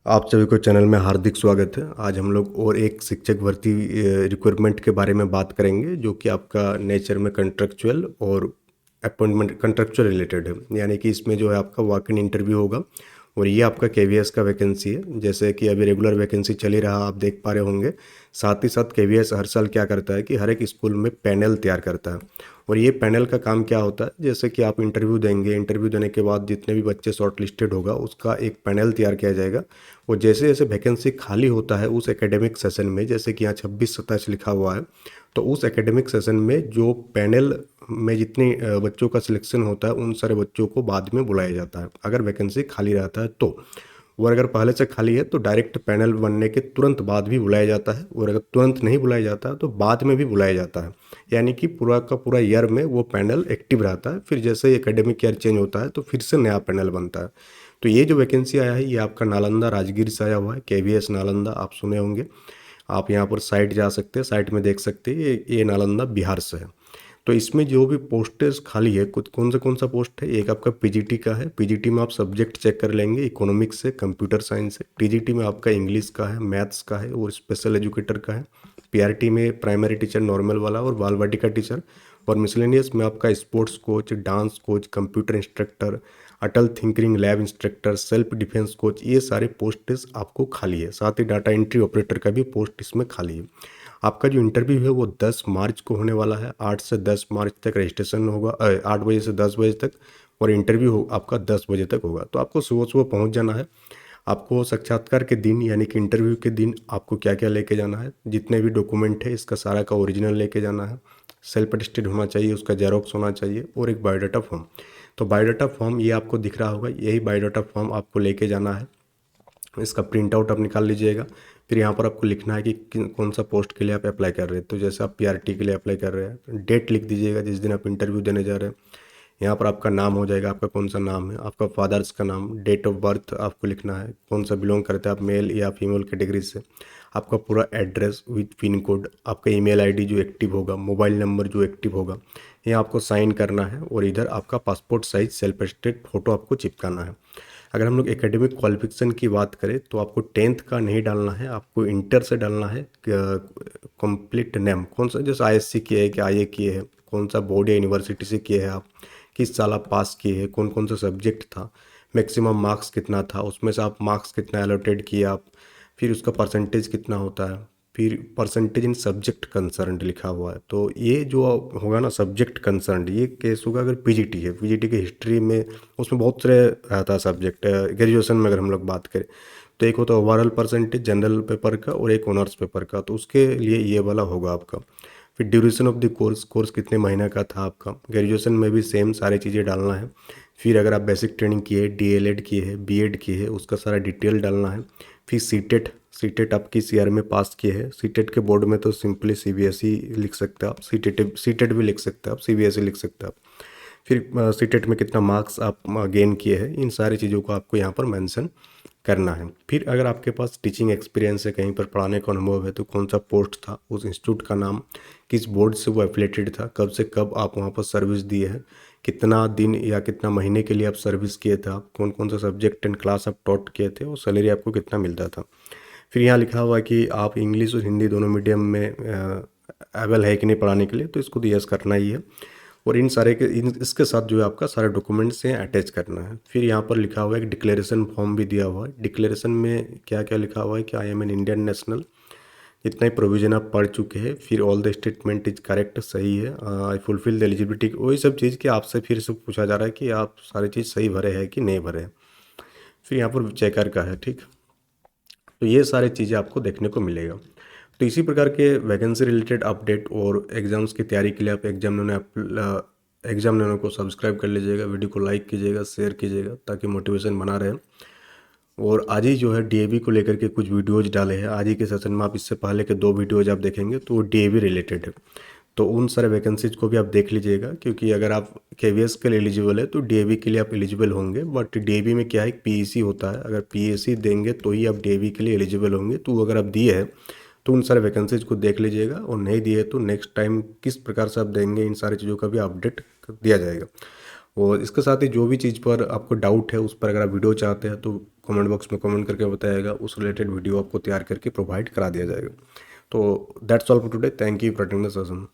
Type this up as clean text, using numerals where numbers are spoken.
आप सभी को चैनल में हार्दिक स्वागत है। आज हम लोग और एक शिक्षक भर्ती रिक्वायरमेंट के बारे में बात करेंगे, जो कि आपका नेचर में कंट्रेक्चुअल और अपॉइंटमेंट कंट्रेक्चुअल रिलेटेड है। यानी कि इसमें जो है आपका वॉक इन इंटरव्यू होगा और ये आपका केवीएस का वैकेंसी है। जैसे कि अभी रेगुलर वैकेंसी चल ही रहा, आप देख पा रहे होंगे। साथ ही साथ केवीएस हर साल क्या करता है कि हर एक स्कूल में पैनल तैयार करता है। और ये पैनल का काम क्या होता है, जैसे कि आप इंटरव्यू देंगे, इंटरव्यू देने के बाद जितने भी बच्चे शॉर्ट लिस्टेड होगा उसका एक पैनल तैयार किया जाएगा। और जैसे जैसे वैकेंसी खाली होता है उस एकेडमिक सेशन में, जैसे कि यहाँ 26-27 लिखा हुआ है, तो उस एकेडमिक सेशन में जो पैनल में जितने बच्चों का सिलेक्शन होता है उन सारे बच्चों को बाद में बुलाया जाता है, अगर वैकेंसी खाली रहता है तो। और अगर पहले से खाली है तो डायरेक्ट पैनल बनने के तुरंत बाद भी बुलाया जाता है, और अगर तुरंत नहीं बुलाया जाता है तो बाद में भी बुलाया जाता है। यानी कि पूरा का पूरा ईयर में वो पैनल एक्टिव रहता है। फिर जैसे ही एकेडमिक ईयर चेंज होता है तो फिर से नया पैनल बनता है। तो ये जो वैकेंसी आया है ये आपका नालंदा राजगीर से आया हुआ है। केवीएस नालंदा आप सुने होंगे। आप यहाँ पर साइट जा सकते हैं, साइट में देख सकते हैं। ये नालंदा बिहार से है। तो इसमें जो भी पोस्टेज खाली है, कुछ कौन सा पोस्ट है, एक आपका पीजीटी का है। पीजीटी में आप सब्जेक्ट चेक कर लेंगे, इकोनॉमिक्स है, कंप्यूटर साइंस है। टीजीटी में आपका इंग्लिश का है, मैथ्स का है और स्पेशल एजुकेटर का है। पीआरटी में प्राइमरी टीचर नॉर्मल वाला और बाल वाटिका टीचर। और मिसलेनियस में आपका sports coach, dance coach, computer instructor, Atal tinkering lab instructor, self defence coach, ये सारे पोस्टेज आपको खाली है। साथ ही डाटा एंट्री ऑपरेटर का भी पोस्ट इसमें खाली है। आपका जो इंटरव्यू है वो 10 मार्च को होने वाला है। 8 से 10 मार्च तक रजिस्ट्रेशन होगा, 8 बजे से 10 बजे तक। और इंटरव्यू आपका 10 बजे तक होगा। तो आपको सुबह सुबह पहुंच जाना है। आपको साक्षात्कार के दिन यानी कि इंटरव्यू के दिन आपको क्या क्या लेके जाना है, जितने भी डॉक्यूमेंट है इसका सारा का ओरिजिनल लेके जाना है। सेल्फ अटेस्टेड होना चाहिए, उसका जेरोक्स होना चाहिए, और एक बायोडाटा फॉर्म। तो बायोडाटा फॉर्म ये आपको दिख रहा होगा, यही बायोडाटा फॉर्म आपको लेके जाना है। इसका प्रिंट आउट आप निकाल लीजिएगा। फिर यहाँ पर आपको लिखना है कि कौन सा पोस्ट के लिए आप अप्लाई कर रहे हैं। तो जैसे आप पीआरटी के लिए अप्लाई कर रहे हैं, डेट लिख दीजिएगा जिस दिन आप इंटरव्यू देने जा रहे हैं। यहाँ पर आपका नाम हो जाएगा, आपका कौन सा नाम है, आपका फादर्स का नाम, डेट ऑफ बर्थ आपको लिखना है, कौन सा बिलोंग करते हैं आप, मेल या फीमेल कैटेगरी से। आपका पूरा एड्रेस विथ पिन कोड, आपका ईमेल आईडी जो एक्टिव होगा, मोबाइल नंबर जो एक्टिव होगा, यहाँ आपको साइन करना है। और इधर आपका passport size self attested photo आपको चिपकाना है। अगर हम लोग एकेडमिक क्वालिफिकेशन की बात करें तो आपको 10th का नहीं डालना है, आपको इंटर से डालना है। कंप्लीट नेम कौन सा, जैसे आईएससी किए है कि आईए किए है, कौन सा बोर्ड या यूनिवर्सिटी से किए हैं आप, किस साल आप पास किए हैं, कौन कौन सा सब्जेक्ट था, मैक्सिमम मार्क्स कितना था, उसमें से आप मार्क्स कितना एलोटेड किए आप, फिर उसका परसेंटेज कितना होता है, फिर परसेंटेज इन सब्जेक्ट कंसर्न्ड लिखा हुआ है। तो ये जो होगा ना सब्जेक्ट कंसर्न्ड, ये केस होगा अगर पीजीटी है। पीजीटी की हिस्ट्री में उसमें बहुत सारे रहता है सब्जेक्ट। ग्रेजुएशन में अगर हम लोग बात करें तो एक होता है ओवरऑल परसेंटेज जनरल पेपर का, और एक ऑनर्स पेपर का, तो उसके लिए ये वाला होगा आपका। फिर duration of the course, course कितने महीने का था आपका। ग्रेजुएशन में भी सेम सारी चीज़ें डालना है। फिर अगर आप बेसिक ट्रेनिंग किए, डीएलएड किए है, बीएड किए है, उसका सारा डिटेल डालना है। फिर सीटेट, सीटेट आप किस ईयर में पास किए हैं। सीटेट के बोर्ड में तो सिंपली सीबीएसई लिख सकते हैं आप, सीटेट सीटेट भी लिख सकते हैं आप, सीबीएसई लिख सकते हैं आप। फिर सीटेट में कितना मार्क्स आप गेन किए हैं, इन सारी चीज़ों को आपको यहाँ पर मेंशन करना है। फिर अगर आपके पास टीचिंग एक्सपीरियंस है, कहीं पर पढ़ाने का अनुभव है, तो कौन सा पोस्ट था, उस इंस्टीट्यूट का नाम, किस बोर्ड से वो एफिलेटेड था, कब से कब आप वहाँ पर सर्विस दिए हैं, कितना दिन या कितना महीने के लिए आप सर्विस किए थे, आप कौन कौन सा सब्जेक्ट एंड क्लास आप टॉट किए थे, और सैलरी आपको कितना मिलता था। फिर यहाँ लिखा हुआ है कि आप इंग्लिश और हिंदी दोनों मीडियम में एबल है कि नहीं पढ़ाने के लिए, तो इसको तो यस करना ही है। और इन सारे के इसके साथ जो है आपका सारे डॉक्यूमेंट्स हैं अटैच करना है। फिर यहाँ पर लिखा हुआ है एक डिक्लेरेशन फॉर्म भी दिया हुआ है। डिक्लेरेशन में क्या क्या लिखा हुआ है कि I am an Indian national, जितना ही प्रोविज़न आप पढ़ चुके हैं, फिर all the statement is correct, सही है, आई फुलफिल द एलिजिबिलिटी, वही सब चीज़ कि आपसे फिर से पूछा जा रहा है कि आप सारी चीज़ सही भरे हैं कि नहीं भरे हैं। फिर यहाँ पर चेकर का है, ठीक। तो ये सारी चीज़ें आपको देखने को मिलेगा। तो इसी प्रकार के वैकेंसी रिलेटेड अपडेट और एग्ज़ाम्स की तैयारी के लिए आप एग्जाम नैनो को सब्सक्राइब कर लीजिएगा, वीडियो को लाइक कीजिएगा, शेयर कीजिएगा, ताकि मोटिवेशन बना रहे। और आज ही जो है डीएवी को लेकर के कुछ वीडियोज डाले हैं आज ही के सेशन में। आप इससे पहले के 2 वीडियोज आप देखेंगे तो वो डीएवी रिलेटेड है। तो उन सारे वैकेंसीज को भी आप देख लीजिएगा, क्योंकि अगर आप केवीएस के लिए एलिजिबल है तो डीएवी के लिए आप एलिजिबल होंगे। बट डीएवी में क्या है, पीएसी होता है, अगर पीएसी देंगे तो ही आप डीएवी के लिए एलिजिबल होंगे। तो अगर आप दिए हैं तो उन सारे वैकेंसीज को देख लीजिएगा, और नहीं दिए तो नेक्स्ट टाइम किस प्रकार से आप देंगे, इन सारी चीज़ों का भी अपडेट दिया जाएगा। और इसके साथ ही जो भी चीज़ पर आपको डाउट है उस पर अगर आप वीडियो चाहते हैं तो कमेंट बॉक्स में कमेंट करके बताइएगा, उस रिलेटेड वीडियो आपको तैयार करके प्रोवाइड करा दिया जाएगा। तो that's all for today, thank you for attending the session.